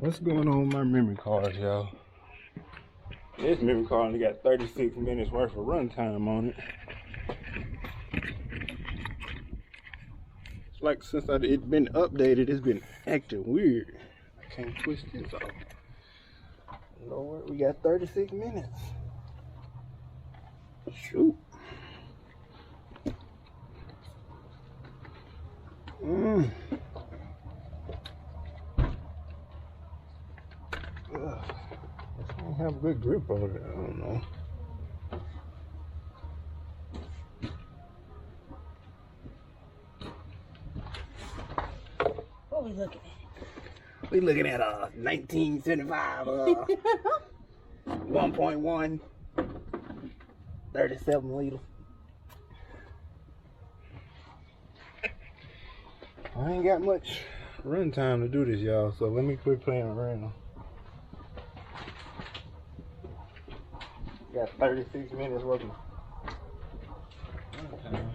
What's going on with my memory cards, y'all? This memory card only got 36 minutes worth of runtime on it. It's like since it's been updated, it's been acting weird. I can't twist this off. Lord, we got 36 minutes. Shoot. I don't have a good grip on it. I don't know. What we looking at? We looking at a 1975 1.1 37 liter. I ain't got much run time to do this, y'all, so let me quit playing around. Got 36 minutes worth of run time.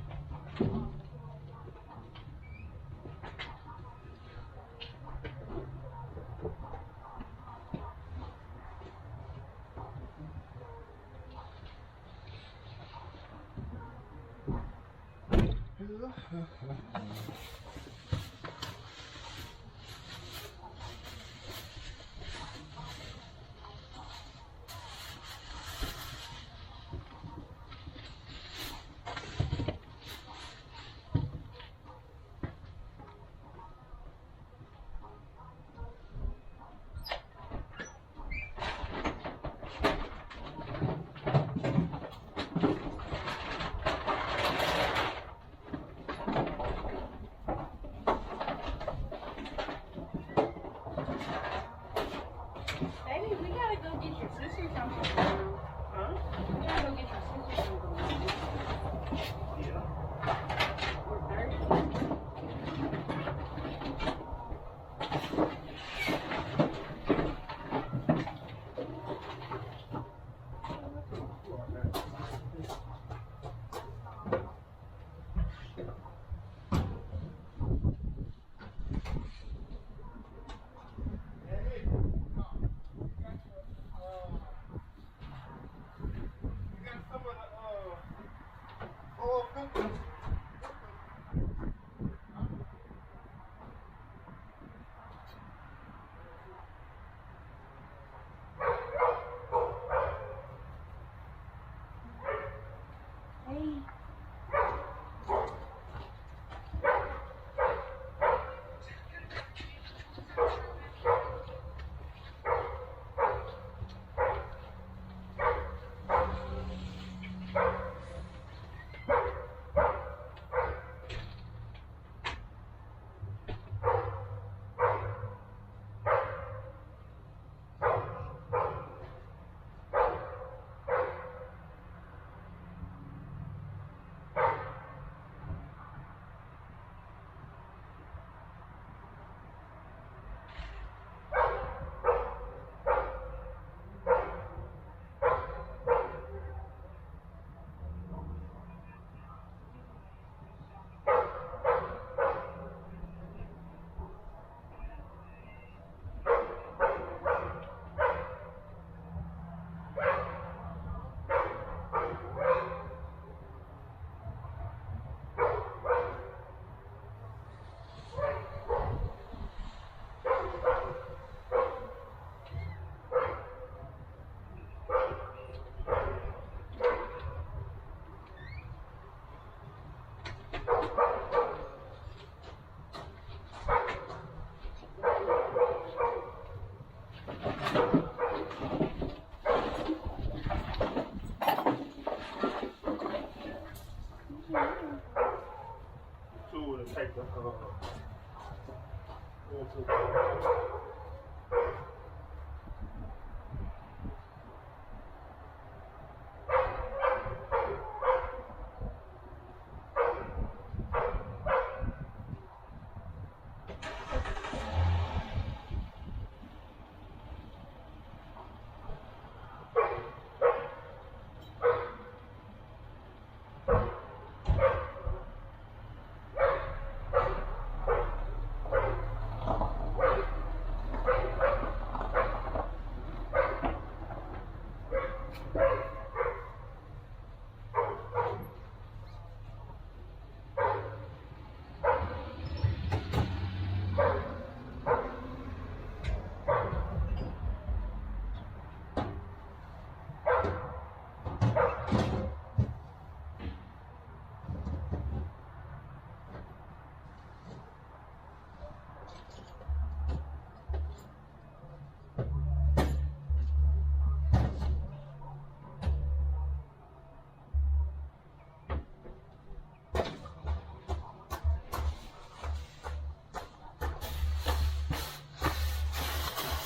Take the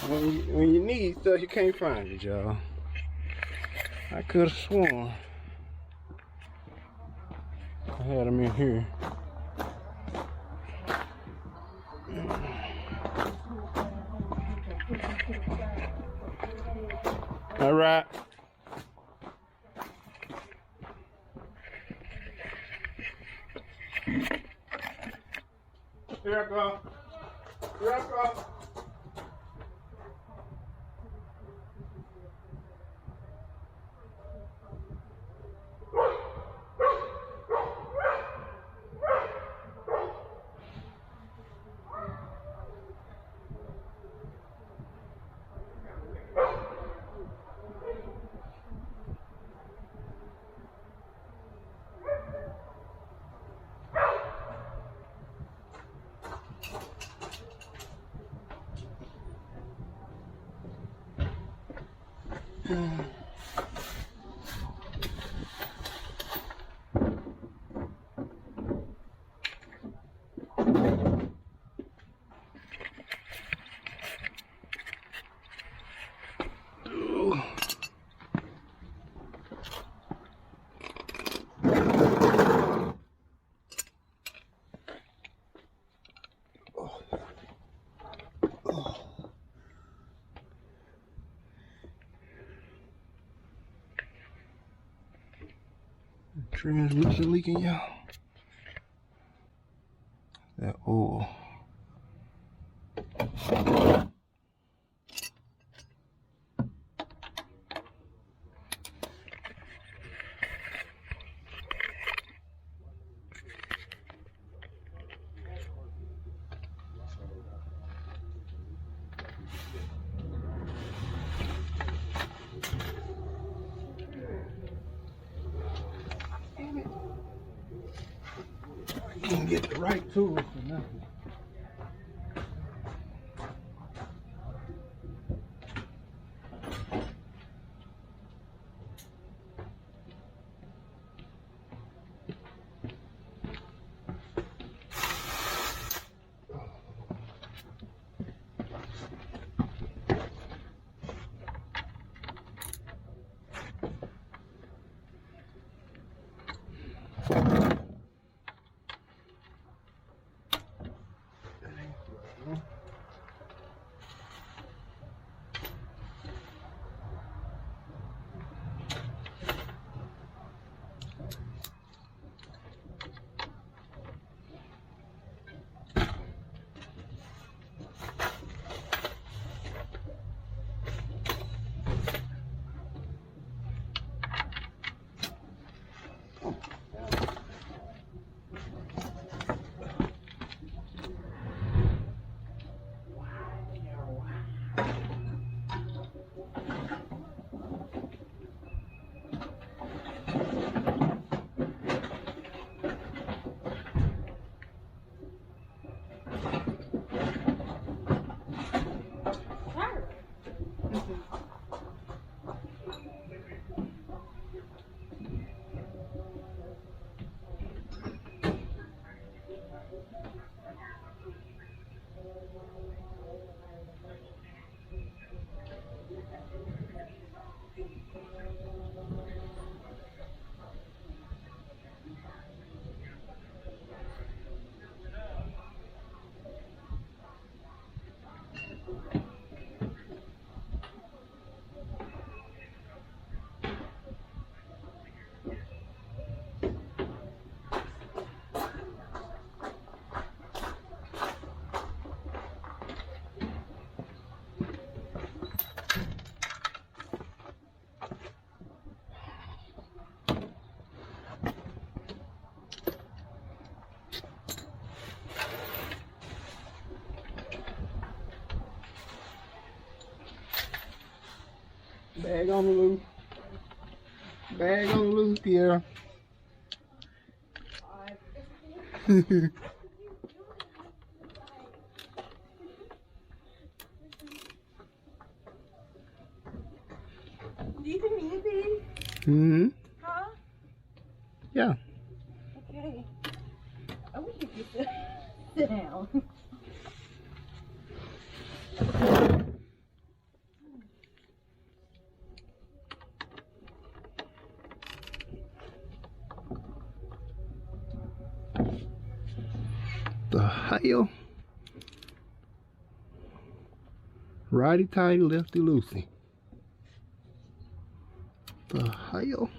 When you need stuff, you can't find it, y'all. I could have sworn I had them in here. All right. Here I go. Here I go. Transmission leaking, y'all. That oil. Can't get the right tools for nothing. Bag on the loose. Bag on the loose, Pierre. Do you think me easy? Mm-hmm. Huh? Yeah. Okay. I wish you could sit down. hell? Righty tighty, lefty loosey. The hell?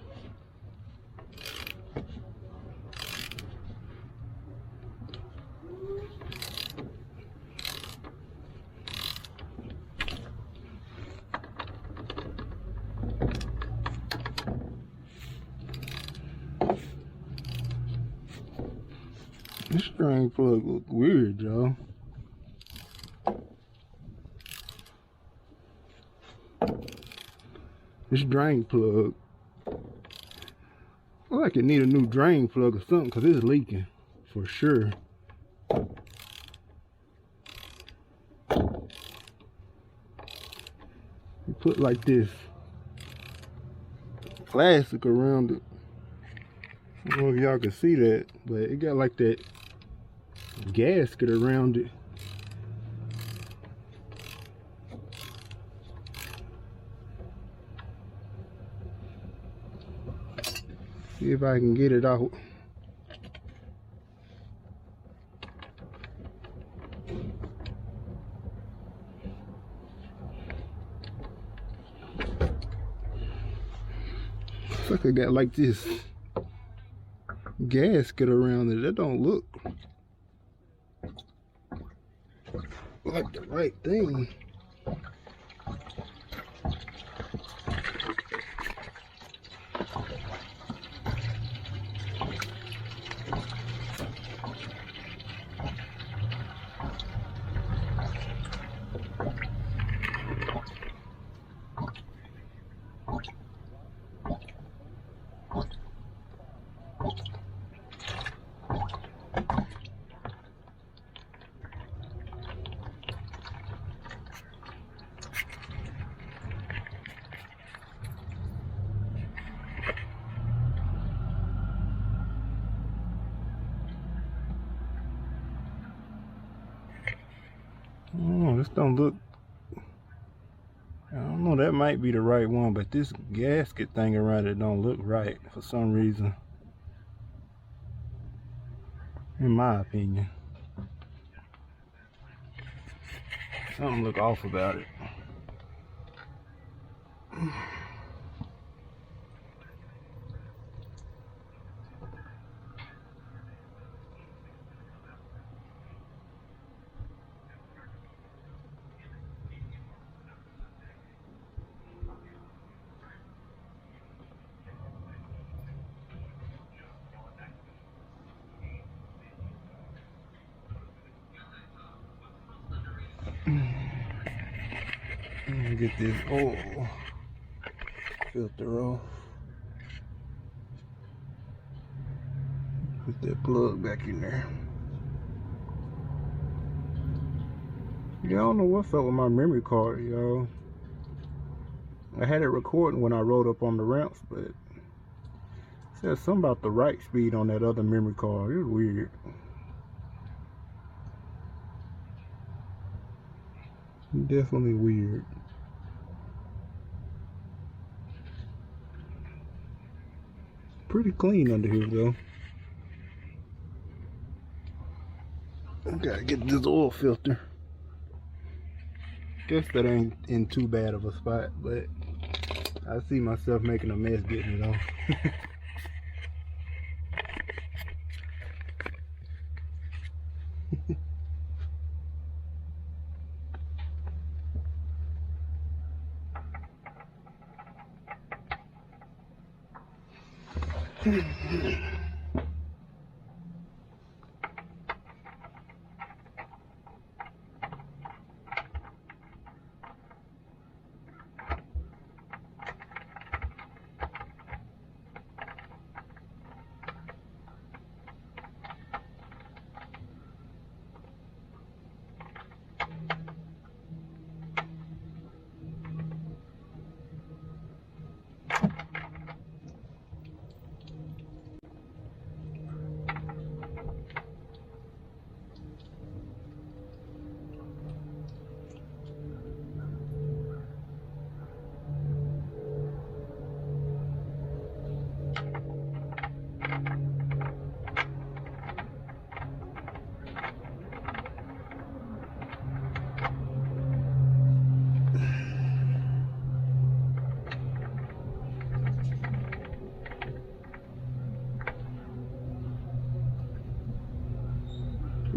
This drain plug look weird, y'all. This drain plug, I like it need a new drain plug or something because it's leaking for sure. You put like this plastic around it. I don't know if y'all can see that, but it got like that gasket around it. See if I can get it out. Looks like I got like this gasket around it. That don't look like the right thing. Oh, this don't look, I don't know, that might be the right one, but this gasket thing around it don't look right for some reason, in my opinion. Something look off about it. Let me get this oil filter off. Put that plug back in there. Yeah, I don't know what's up with my memory card, y'all. I had it recording when I rode up on the ramps, but it said something about the write speed on that other memory card. It was weird. Definitely weird. Pretty clean under here though. I gotta get this oil filter. Guess that ain't in too bad of a spot, but I see myself making a mess getting it off.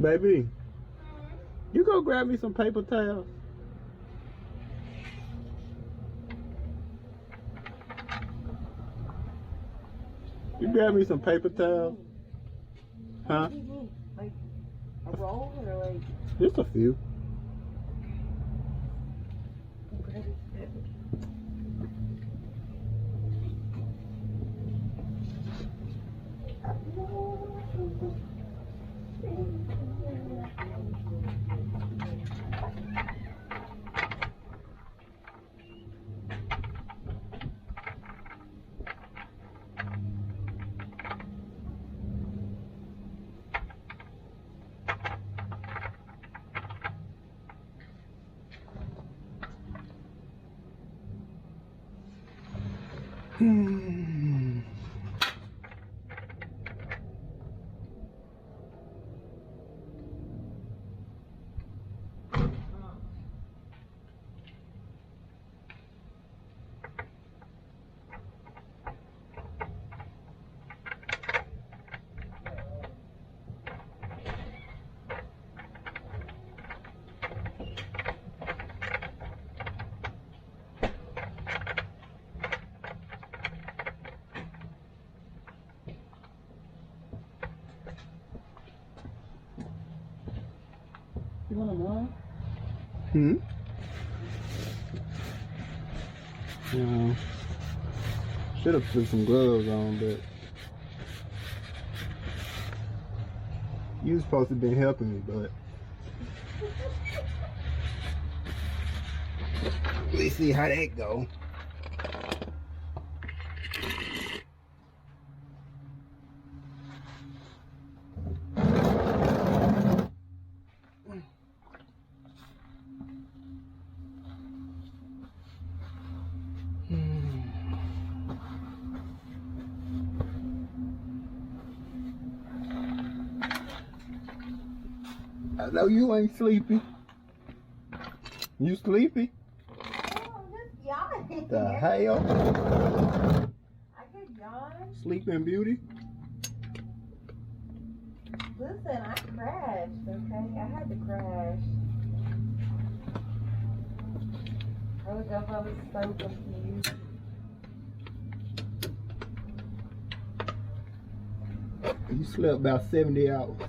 Baby, you go grab me some paper towels. You grab me some paper towels. Huh? What do you mean? Like a roll or like? Just a few. You want to know? Yeah. Should have put some gloves on, but you was supposed to be helping me, but let's see how that go. I know you ain't sleepy. You sleepy? Oh, I'm just yawning. The hell? I could yawn. Sleeping Beauty? Listen, I crashed, okay? I had to crash. I was so confused. You slept about 70 hours.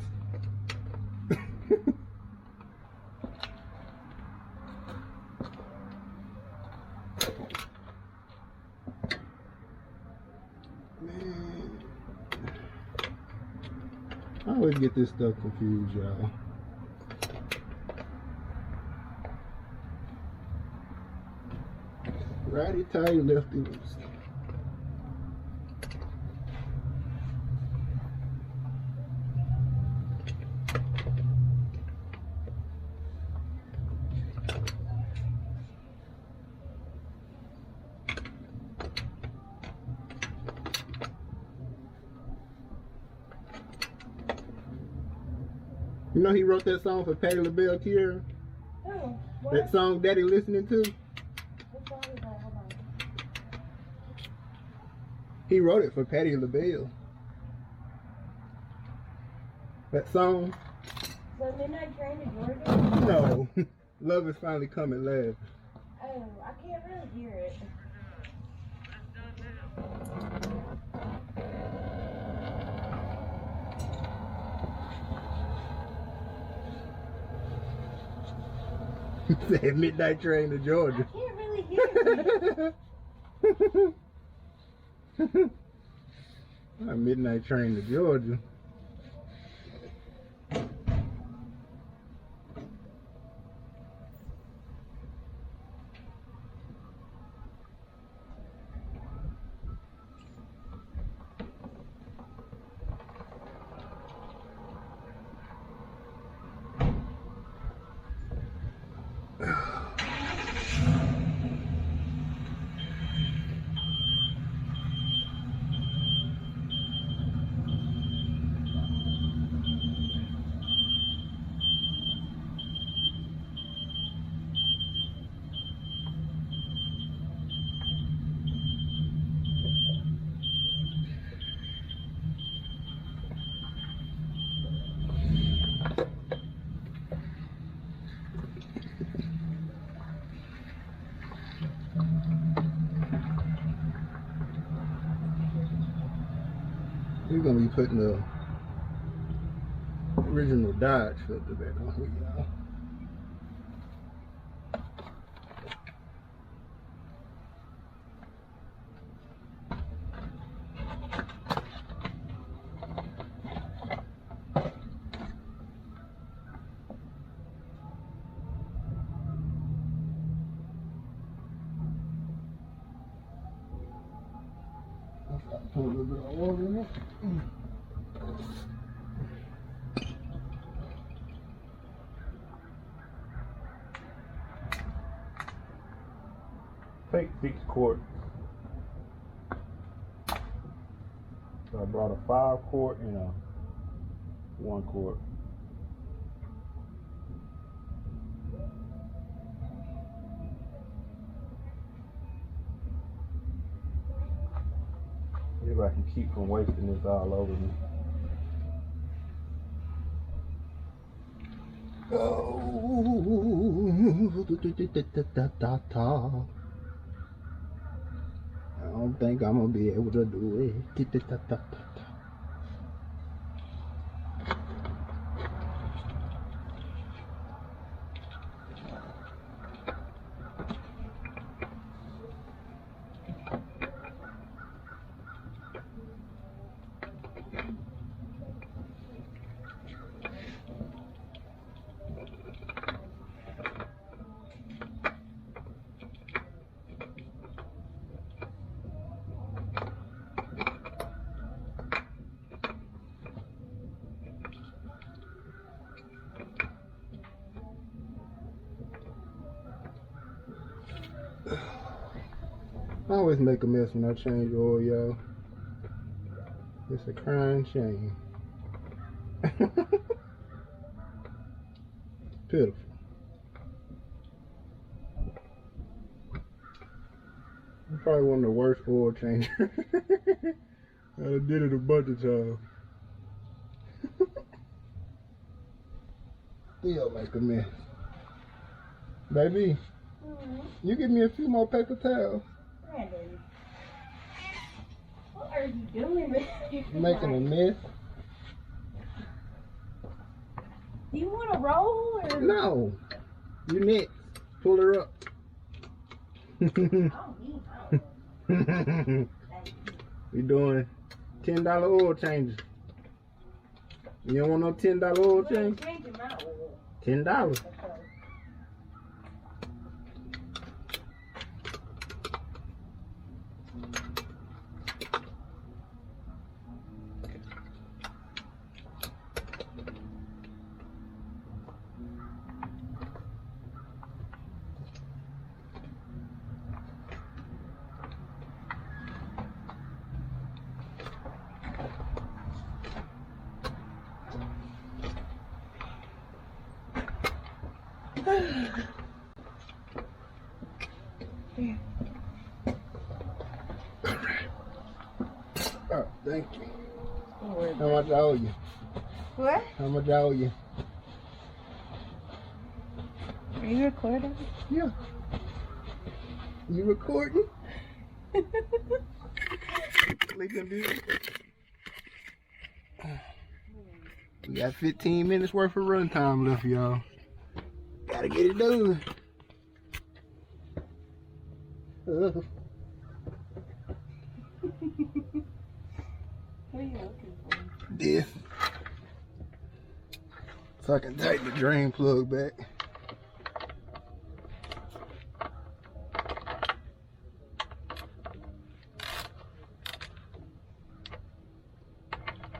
I always get this stuff confused, y'all. Righty tighty, lefty loose. You know he wrote that song for Patti LaBelle, Kiera? Oh, what? That song Daddy listening to? What song is that? Hold on. He wrote it for Patti LaBelle. That song? So Midnight Train to Georgia? No. Love is finally coming last. Oh, I can't really hear it. That Midnight Train to I Georgia. can't really hear it. A Midnight Train to Georgia. We're gonna be putting the original Dodge filter back on here, y'all. Put a little bit of oil in it. Take 6 quarts. So I brought a 5 quart and a 1 quart. If I can keep from wasting this all over me. Oh, I don't think I'm gonna be able to do it. I always make a mess when I change oil, y'all. It's a crying shame. Pitiful. I'm probably one of the worst oil changers. I did it a bunch of times. Still make a mess. Baby, you give me a few more paper towels. Brandon, what are you doing with your Making a mess. Do you want to roll or? No. You next. Pull her up. I don't need roll. We doing $10 oil changes. You don't want no $10 oil change? Changing my oil. $10. Oh, thank you. How much I owe you? What? How much I owe you? Are you recording? Yeah. You recording? Sleeping Beauty. We got 15 minutes worth of run time left, y'all. Gotta get it done. What are you looking for? This. So I can tighten the drain plug back.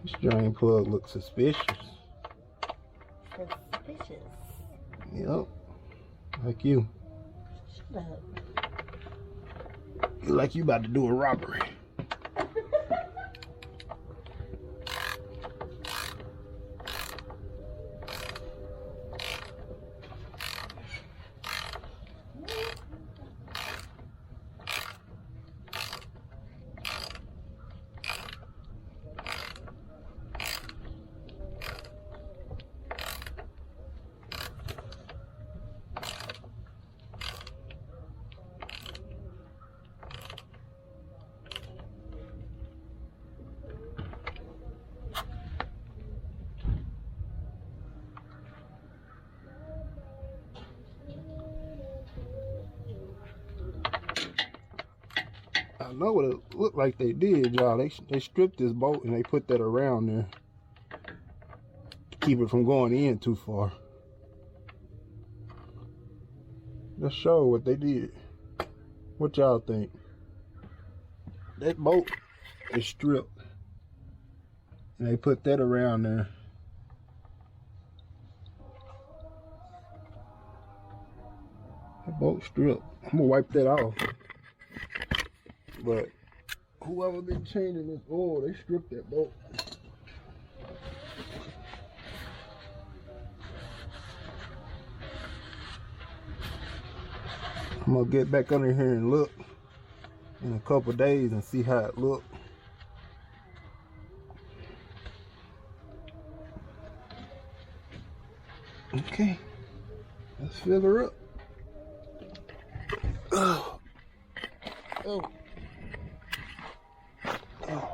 This drain plug looks suspicious. Suspicious. Yep. Like you. Shut up. Like you about to do a robbery. I know what it looked like they did, y'all. They stripped this bolt and they put that around there to keep it from going in too far. Let's show what they did. What y'all think? That bolt is stripped and they put that around there. That bolt stripped. I'm gonna wipe that off. But whoever been changing this oil, they stripped that bolt. I'm gonna get back under here and look in a couple days and see how it look. Okay, let's fill her up. Oh. Oh. Oh.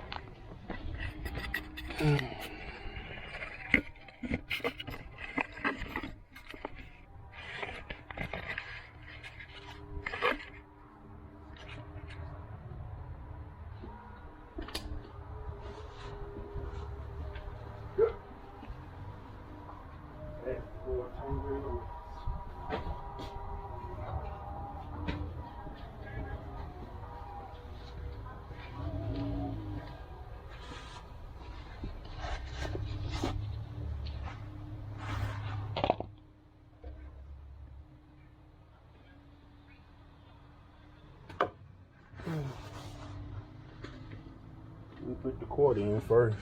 We'll put the cord in first.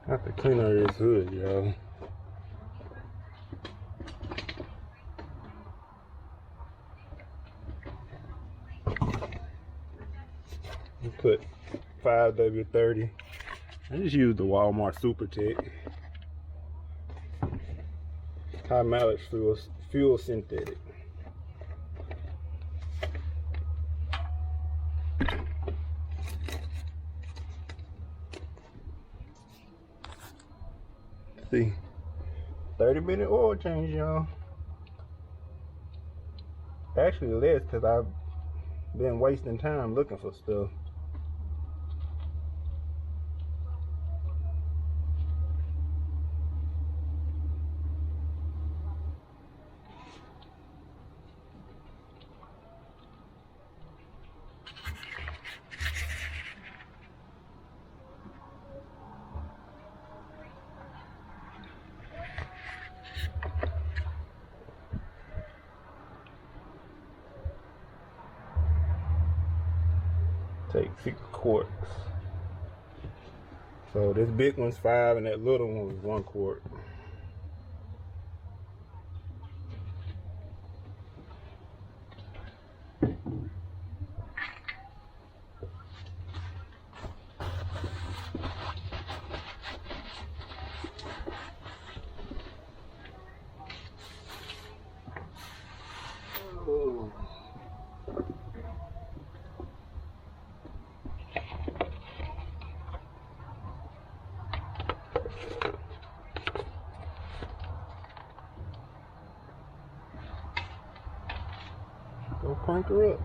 I have to clean out this hood, y'all. Put 5W30. I just use the Walmart Super Tech. High mileage fuel synthetic. See, 30-minute oil change, y'all. Actually less because I've been wasting time looking for stuff. Take 6 quarts. So this big one's 5 and that little one was 1 quart. Oh. Go crank her up.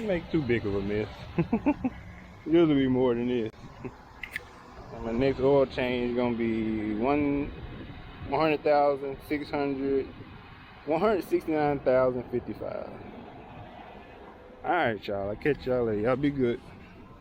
make too big of a mess. Usually be more than this. And my next oil change is gonna be 169,055. Alright, y'all. I'll catch y'all later. Y'all be good.